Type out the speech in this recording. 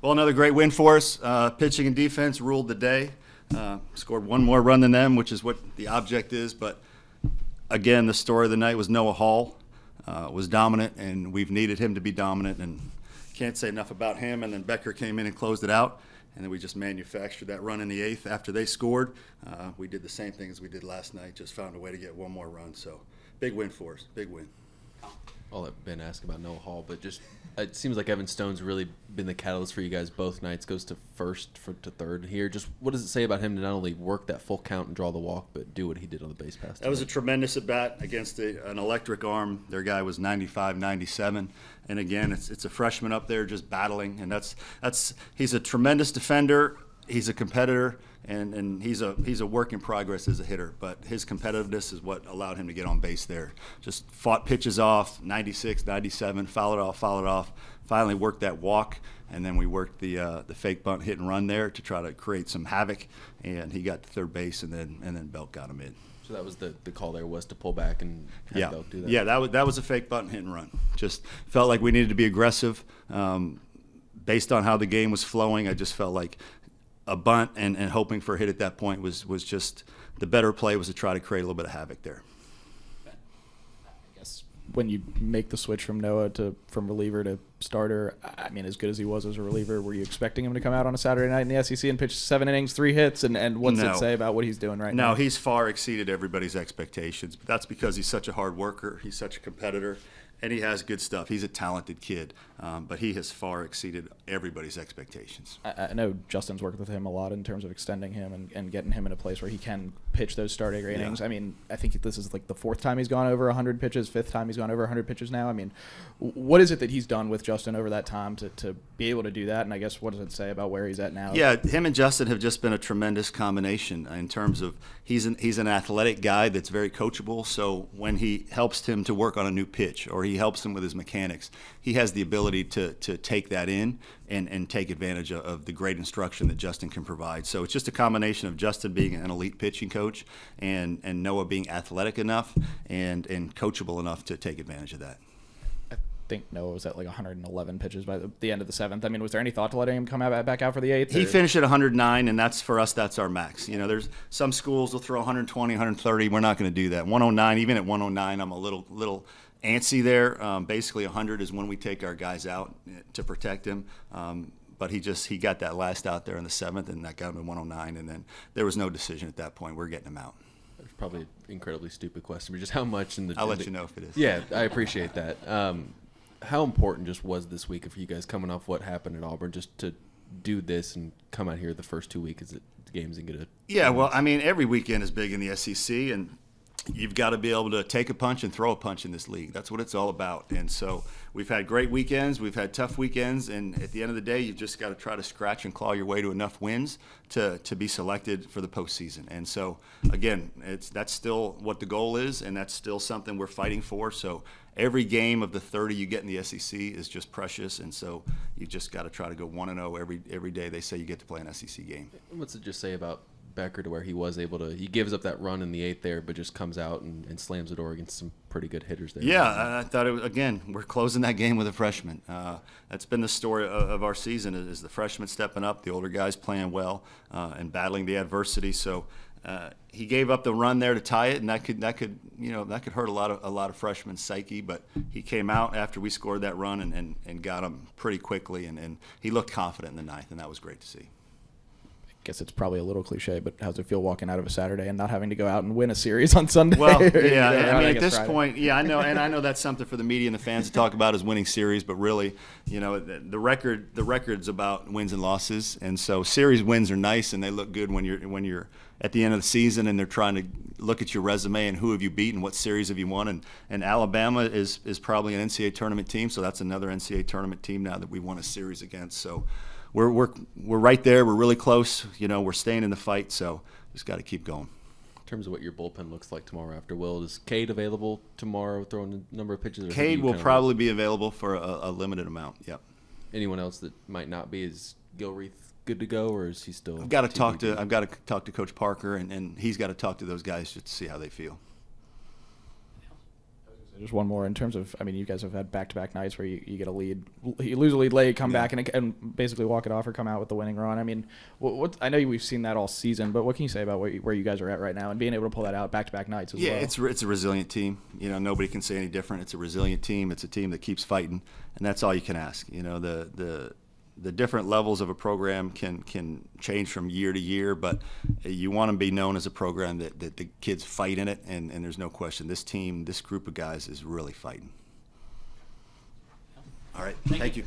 Well, another great win for us. Pitching and defense ruled the day. Scored one more run than them, which is what the object is. But, again, the story of the night was Noah Hall was dominant, and we've needed him to be dominant. And can't say enough about him. And then Becker came in and closed it out. And then we just manufactured that run in the 8th after they scored. We did the same thing as we did last night, just found a way to get one more run. So, big win for us, big win. I'll let Ben ask about Noah Hall, but just it seems like Evan Stone's really been the catalyst for you guys both nights. Goes to first to third here. Just what does it say about him to not only work that full count and draw the walk, but do what he did on the base pass? That was a tremendous at bat against an electric arm. Their guy was 95, 97, and again, it's a freshman up there just battling, and he's a tremendous defender. He's a competitor. And he's a work in progress as a hitter, but his competitiveness is what allowed him to get on base there. Just fought pitches off, 96, 97, fouled it off, finally worked that walk, and then we worked the fake bunt hit and run there to try to create some havoc, and he got to third base, and then Belk got him in. So that was the call there was to pull back and have Belk do that? Yeah, that was a fake bunt hit and run. Just felt like we needed to be aggressive. Based on how the game was flowing, I just felt like a bunt and hoping for a hit at that point was just the better play was to try to create a little bit of havoc there. I guess when you make the switch from Noah from reliever to starter, I mean, as good as he was as a reliever, were you expecting him to come out on a Saturday night in the SEC and pitch 7 innings, 3 hits? And what's it say about what he's doing right now? No, he's far exceeded everybody's expectations. But that's because he's such a hard worker. He's such a competitor. And he has good stuff. He's a talented kid, but he has far exceeded everybody's expectations. I know Justin's worked with him a lot in terms of extending him and getting him in a place where he can pitch those starting innings. I mean, I think this is like the 4th time he's gone over 100 pitches, 5th time he's gone over 100 pitches now. I mean, what is it that he's done with Justin over that time to be able to do that? And I guess what does it say about where he's at now? Yeah, him and Justin have just been a tremendous combination in terms of he's an athletic guy that's very coachable. So when he helps him to work on a new pitch or he helps him with his mechanics, he has the ability to take that in and take advantage of the great instruction that Justin can provide. So it's just a combination of Justin being an elite pitching coach and Noah being athletic enough and coachable enough to take advantage of that. I think Noah was at like 111 pitches by the end of the 7th. I mean, was there any thought to letting him come back out for the 8th? He finished at 109, and that's for us. That's our max. You know, there's some schools will throw 120, 130. We're not going to do that. 109, even at 109, I'm a little antsy there. Basically, 100 is when we take our guys out to protect him. But he got that last out there in the 7th, and that got him to 109, and then there was no decision at that point. We're getting him out. That's probably an incredibly stupid question, but just how much in the I'll let you know if it is. Yeah, I appreciate that. How important just was this week for you guys coming off what happened at Auburn, just to do this and come out here the first 2 weeks of games and get a – Yeah, well, I mean, every weekend is big in the SEC, and you've got to be able to take a punch and throw a punch in this league. That's what it's all about. And so we've had great weekends. We've had tough weekends. And at the end of the day, you've just got to try to scratch and claw your way to enough wins to be selected for the postseason. And so, again, that's still what the goal is, and that's still something we're fighting for. So every game of the 30 you get in the SEC is just precious. And so you just got to try to go 1-0 every day they say you get to play an SEC game. What's it just say about Becker to where he was able to – he gives up that run in the 8th there, but just comes out and slams the door against some pretty good hitters there. Yeah, I thought it was, again, we're closing that game with a freshman. That's been the story of our season is the freshmen stepping up, the older guys playing well and battling the adversity. So he gave up the run there to tie it, and that could hurt a lot of freshmen's psyche. But he came out after we scored that run and got him pretty quickly, and he looked confident in the 9th, and that was great to see. I guess it's probably a little cliche, but how's it feel walking out of a Saturday and not having to go out and win a series on Sunday? Well, yeah, I mean, at this Friday. Point, yeah, I know that's something for the media and the fans to talk about is winning series, but really, you know, the record's about wins and losses, and so series wins are nice and they look good when you're at the end of the season and they're trying to look at your resume and who have you beaten, what series have you won, and Alabama is probably an NCAA tournament team, so that's another NCAA tournament team now that we won a series against, so. We're right there. We're really close. You know, we're staying in the fight, so just got to keep going. In terms of what your bullpen looks like tomorrow after Will, is Cade available tomorrow throwing a number of pitches? Or Cade will probably be available for a limited amount, yep. Anyone else that might not be? Is Gilreath good to go, or is he still? I've got to talk to Coach Parker, and he's got to talk to those guys just to see how they feel. Just one more in terms of, I mean, you guys have had back-to-back nights where you get a lead, you lose a lead late, come back and basically walk it off or come out with the winning run. I mean, what I know we've seen that all season, but what can you say about where you guys are at right now and being able to pull that out back-to-back nights as well? Yeah, it's a resilient team. You know, nobody can say any different. It's a resilient team. It's a team that keeps fighting, and that's all you can ask. You know, the different levels of a program can change from year to year, but you want to be known as a program that the kids fight in it, and there's no question. This team, this group of guys is really fighting. All right, thank you.